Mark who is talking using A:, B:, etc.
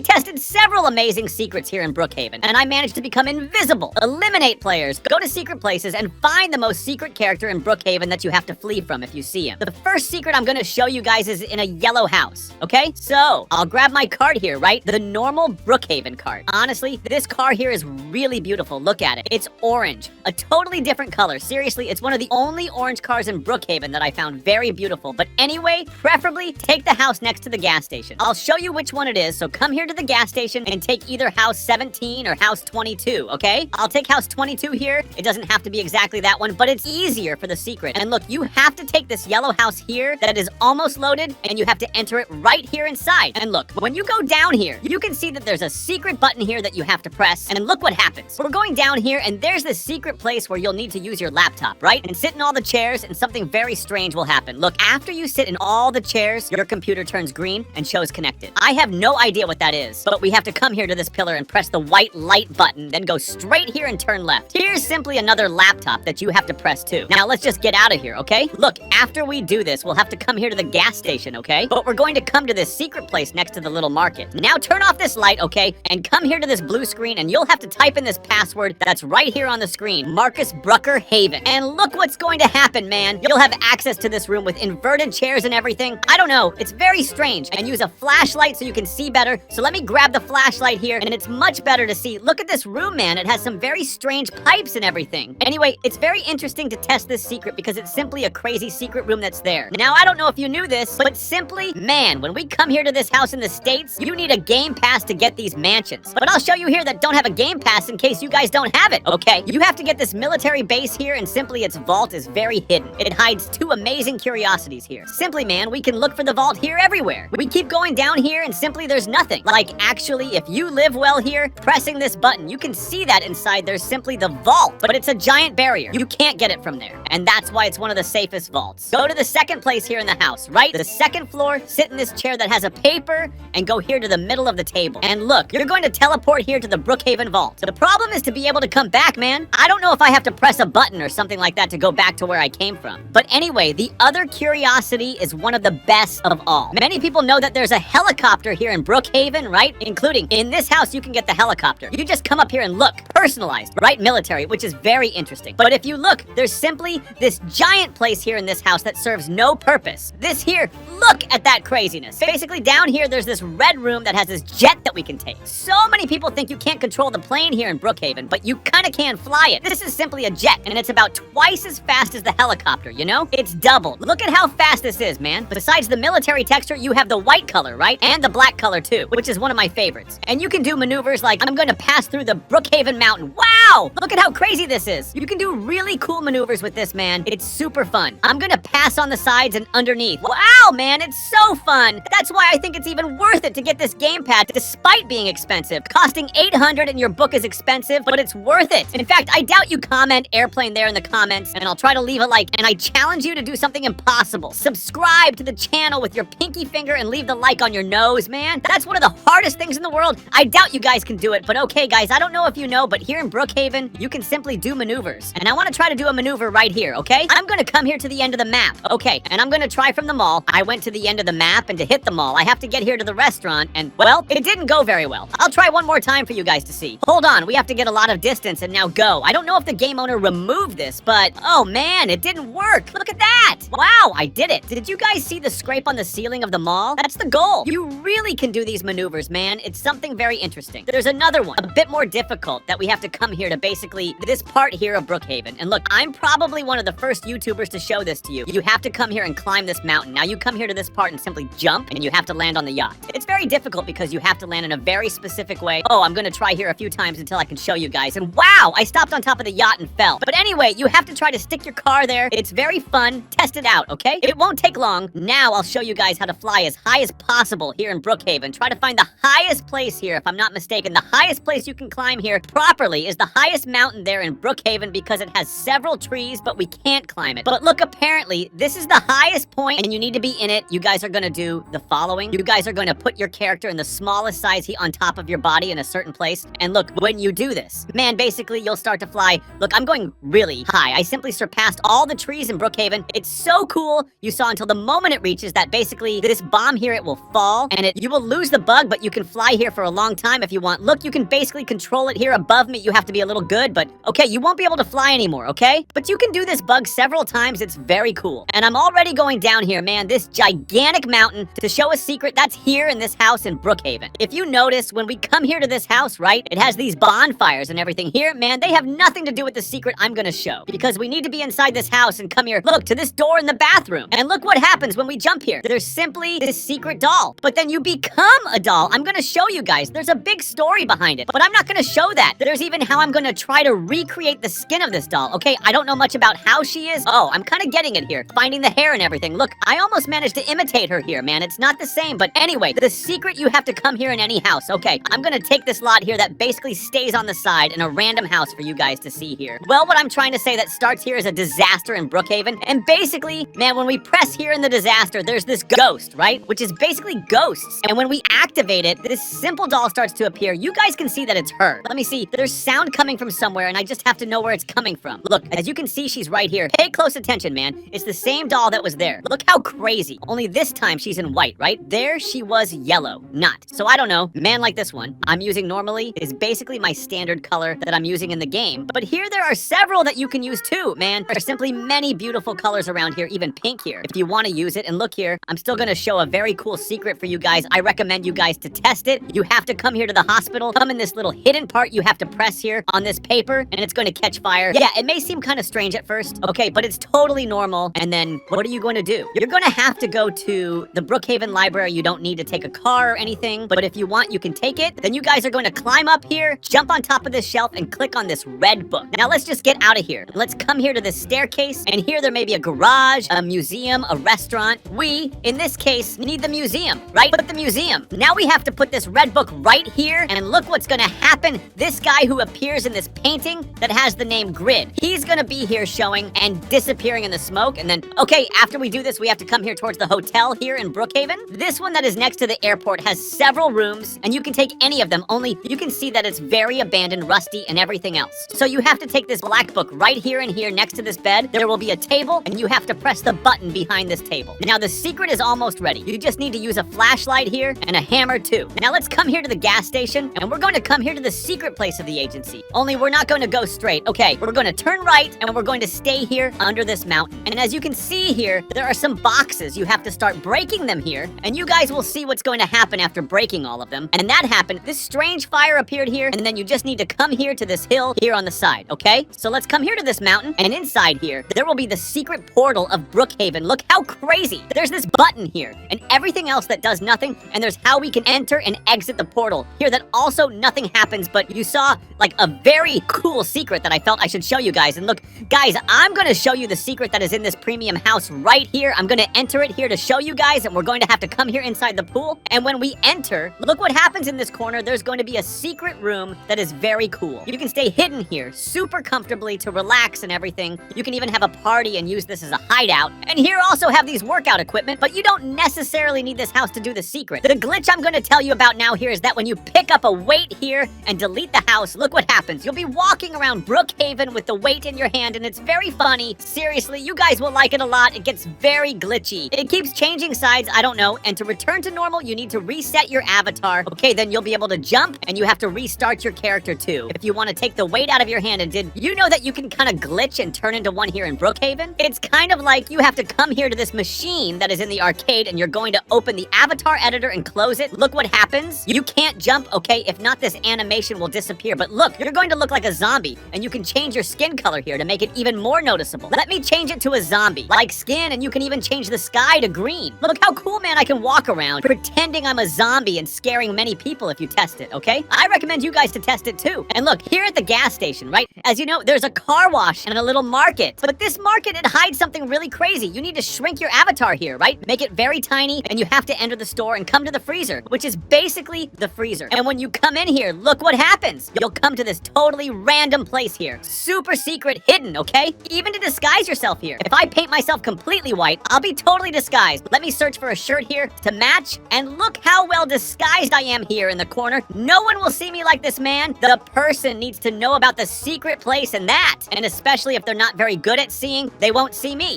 A: I tested several amazing secrets here in Brookhaven, and I managed to become invisible, eliminate players, go to secret places, and find the most secret character in Brookhaven that you have to flee from if you see him. The first secret I'm gonna show you guys is in a yellow house, okay? So, I'll grab my card here, right? The normal Brookhaven card. Honestly, this car here is really beautiful. Look at it. It's orange, a totally different color. Seriously, it's one of the only orange cars in Brookhaven that I found very beautiful. But anyway, preferably take the house next to the gas station. I'll show you which one it is, so come here to the gas station and take either house 17 or house 22, okay? I'll take house 22 here. It doesn't have to be exactly that one, but it's easier for the secret. And look, you have to take this yellow house here that is almost loaded, and you have to enter it right here inside. And look, when you go down here, you can see that there's a secret button here that you have to press, and look what happens. We're going down here, and there's this secret place where you'll need to use your laptop, right? And sit in all the chairs, and something very strange will happen. Look, after you sit in all the chairs, your computer turns green and shows connected. I have no idea what that is, but we have to come here to this pillar and press the white light button, then go straight here and turn left. Here's simply another laptop that you have to press too. Now let's just get out of here, okay? Look, after we do this, we'll have to come here to the gas station, okay? But we're going to come to this secret place next to the little market. Now turn off this light, okay? And come here to this blue screen, and you'll have to type in this password that's right here on the screen, Marcus BROOKHAVEN. And look what's going to happen, man. You'll have access to this room with inverted chairs and everything. I don't know, it's very strange. And use a flashlight so you can see better. So let me grab the flashlight here, and it's much better to see. Look at this room, man. It has some very strange pipes and everything. Anyway, it's very interesting to test this secret because it's simply a crazy secret room that's there. Now, I don't know if you knew this, but simply, man, when we come here to this house in the States, you need a game pass to get these mansions. But I'll show you here that don't have a game pass in case you guys don't have it, okay? You have to get this military base here, and simply its vault is very hidden. It hides two amazing curiosities here. Simply, man, we can look for the vault here everywhere. We keep going down here, and simply there's nothing. Like, actually, if you live well here, pressing this button, you can see that inside there's simply the vault, but it's a giant barrier. You can't get it from there, and that's why it's one of the safest vaults. Go to the second place here in the house, right? The second floor, sit in this chair that has a paper, and go here to the middle of the table. And look, you're going to teleport here to the Brookhaven vault. The problem is to be able to come back, man. I don't know if I have to press a button or something like that to go back to where I came from. But anyway, the other curiosity is one of the best of all. Many people know that there's a helicopter here in Brookhaven, right? Including in this house, you can get the helicopter. You just come up here and look, personalized, right? Military, which is very interesting. But if you look, there's simply this giant place here in this house that serves no purpose. This here, look at that craziness. Basically, down here, there's this red room that has this jet that we can take. So many people think you can't control the plane here in Brookhaven, but you kind of can fly it. This is simply a jet, and it's about twice as fast as the helicopter, you know? It's doubled. Look at how fast this is, man. Besides the military texture, you have the white color, right? And the black color too, which is one of my favorites. And you can do maneuvers like, I'm going to pass through the Brookhaven mountain. Wow! Look at how crazy this is. You can do really cool maneuvers with this, man. It's super fun. I'm going to pass on the sides and underneath. Wow, man, it's so fun. That's why I think it's even worth it to get this gamepad despite being expensive. Costing $800 and your book is expensive, but it's worth it. In fact, I doubt you comment airplane there in the comments, and I'll try to leave a like, and I challenge you to do something impossible. Subscribe to the channel with your pinky finger and leave the like on your nose, man. That's one of the hardest things in the world. I doubt you guys can do it, but okay, guys, I don't know if you know, but here in Brookhaven, you can simply do maneuvers. And I want to try to do a maneuver right here, okay? I'm going to come here to the end of the map, okay? And I'm going to try from the mall. I went to the end of the map, and to hit the mall, I have to get here to the restaurant, and, well, it didn't go very well. I'll try one more time for you guys to see. Hold on, we have to get a lot of distance and now go. I don't know if the game owner removed this, but, oh man, it didn't work. Look at that. Wow, I did it. Did you guys see the scrape on the ceiling of the mall? That's the goal. You really can do these maneuvers, man. It's something very interesting. There's another one, a bit more difficult, that we have to come here to basically this part here of Brookhaven. And look, I'm probably one of the first YouTubers to show this to you. You have to come here and climb this mountain. Now you come here to this part and simply jump, and you have to land on the yacht. It's very difficult because you have to land in a very specific way. Oh, I'm gonna try here a few times until I can show you guys. And wow, I stopped on top of the yacht and fell. But anyway, you have to try to stick your car there. It's very fun. Test it out, okay? It won't take long. Now I'll show you guys how to fly as high as possible here in Brookhaven. Try to find the highest place here, if I'm not mistaken. The highest place you can climb here properly is the highest mountain there in Brookhaven because it has several trees, but we can't climb it. But look, apparently, this is the highest point, and you need to be in it. You guys are gonna do the following. You guys are gonna put your character in the smallest size on top of your body in a certain place. And look, when you do this, man, basically, you'll start to fly. Look, I'm going really high. I simply surpassed all the trees in Brookhaven. It's so cool. You saw until the moment it reaches that basically this bomb here, it will fall, and you will lose the bug, but you can fly here for a long time if you want. Look, you can basically control it here above me. You have to be a little good, but okay, you won't be able to fly anymore, okay? But you can do this bug several times. It's very cool. And I'm already going down here, man, this gigantic mountain to show a secret that's here in this house in Brookhaven. If you notice, when we come here to this house, right, it has these bonfires and everything here, man, they have nothing to do with the secret I'm gonna show, because we need to be inside this house and come here, look, to this door in the bathroom. And look what happens when we jump here. There's simply this secret doll, but then you become a doll. I'm gonna show you guys. There's a big story behind it, but I'm not gonna show that. There's even how I'm gonna try to recreate the skin of this doll, okay? I don't know much about how she is. Oh, I'm kind of getting it here. Finding the hair and everything. Look, I almost managed to imitate her here, man. It's not the same, but anyway, the secret, you have to come here in any house. Okay, I'm gonna take this lot here that basically stays on the side in a random house for you guys to see here. Well, what I'm trying to say that starts here is a disaster in Brookhaven, and basically, man, when we press here in the disaster, there's this ghost, right? Which is basically ghosts, and when we activate it, this simple doll starts to appear. You guys can see that it's her. Let me see. There's sound coming from somewhere, and I just have to know where it's coming from. Look, as you can see, she's right here. Pay close attention, man. It's the same doll that was there. Look how crazy. Only this time she's in white, right? There she was yellow, not. So I don't know. Man like this one I'm using normally is basically my standard color that I'm using in the game. But here there are several that you can use too, man. There are simply many beautiful colors around here, even pink here, if you want to use it. And look here, I'm still gonna show a very cool secret for you guys. I recommend you guys to test it. You have to come here to the hospital, come in this little hidden part you have to press here on this paper, and it's going to catch fire. Yeah, it may seem kind of strange at first, okay, but it's totally normal. And then what are you going to do? You're going to have to go to the Brookhaven library. You don't need to take a car or anything, but if you want, you can take it. Then you guys are going to climb up here, jump on top of this shelf, and click on this red book. Now let's just get out of here. Let's come here to this staircase, and here there may be a garage, a museum, a restaurant. We, in this case, need the museum, right? Put the museum. Now we have to put this red book right here, and look what's gonna happen. This guy who appears in this painting that has the name Grid, he's gonna be here showing and disappearing in the smoke. And then, okay, after we do this, we have to come here towards the hotel here in Brookhaven. This one that is next to the airport has several rooms, and you can take any of them, only you can see that it's very abandoned, rusty, and everything else. So you have to take this black book right here and here next to this bed. There will be a table, and you have to press the button behind this table. Now the secret is almost ready. You just need to use a flashlight here and a hammer too. Now let's come here to the gas station, and we're going to come here to the secret place of the agency. Only we're not going to go straight. Okay, we're going to turn right, and we're going to stay here under this mountain. And as you can see here, there are some boxes. You have to start breaking them here, and you guys will see what's going to happen after breaking all of them. And that happened. This strange fire appeared here, and then you just need to come here to this hill here on the side, okay? So let's come here to this mountain, and inside here, there will be the secret portal of Brookhaven. Look how crazy. There's this button here, and everything else that does nothing, and there's how we can enter and exit the portal here that also nothing happens, but you saw like a very cool secret that I felt I should show you guys. And look, guys, I'm gonna show you the secret that is in this premium house right here. I'm gonna enter it here to show you guys, and we're going to have to come here inside the pool. And when we enter, look what happens in this corner. There's going to be a secret room that is very cool. You can stay hidden here super comfortably to relax and everything. You can even have a party and use this as a hideout. And here also have these workout equipment, but you don't necessarily need this house to do the secret. The glitch I'm going to tell you about now here is that when you pick up a weight here and delete the house, look what happens. You'll be walking around Brookhaven with the weight in your hand, and it's very funny. Seriously, you guys will like it a lot. It gets very glitchy. It keeps changing sides, I don't know, and to return to normal, you need to reset your avatar. Okay, then you'll be able to jump, and you have to restart your character too. If you want to take the weight out of your hand, and did you know that you can kind of glitch and turn into one here in Brookhaven? It's kind of like you have to come here to this machine that is in the arcade, and you're going to open the avatar editor and close it. Look what happens. You can't jump, okay? If not, this animation will disappear. But look, you're going to look like a zombie, and you can change your skin color here to make it even more noticeable. Let me change it to a zombie-like skin, and you can even change the sky to green. Look how cool, man. I can walk around pretending I'm a zombie and scaring many people if you test it, okay? I recommend you guys to test it too. And look, here at the gas station, right? As you know, there's a car wash and a little market. But this market, it hides something really crazy. You need to shrink your avatar here, right? Make it very tiny, and you have to enter the store and come to the freezer, which is basically the freezer. And when you come in here, look what happens. You'll come to this totally random place here. Super secret, hidden, okay? Even to disguise yourself here. If I paint myself completely white, I'll be totally disguised. Let me search for a shirt here to match, and look how well disguised I am here in the corner. No one will see me like this, man. The person needs to know about the secret place and that. And especially if they're not very good at seeing, they won't see me.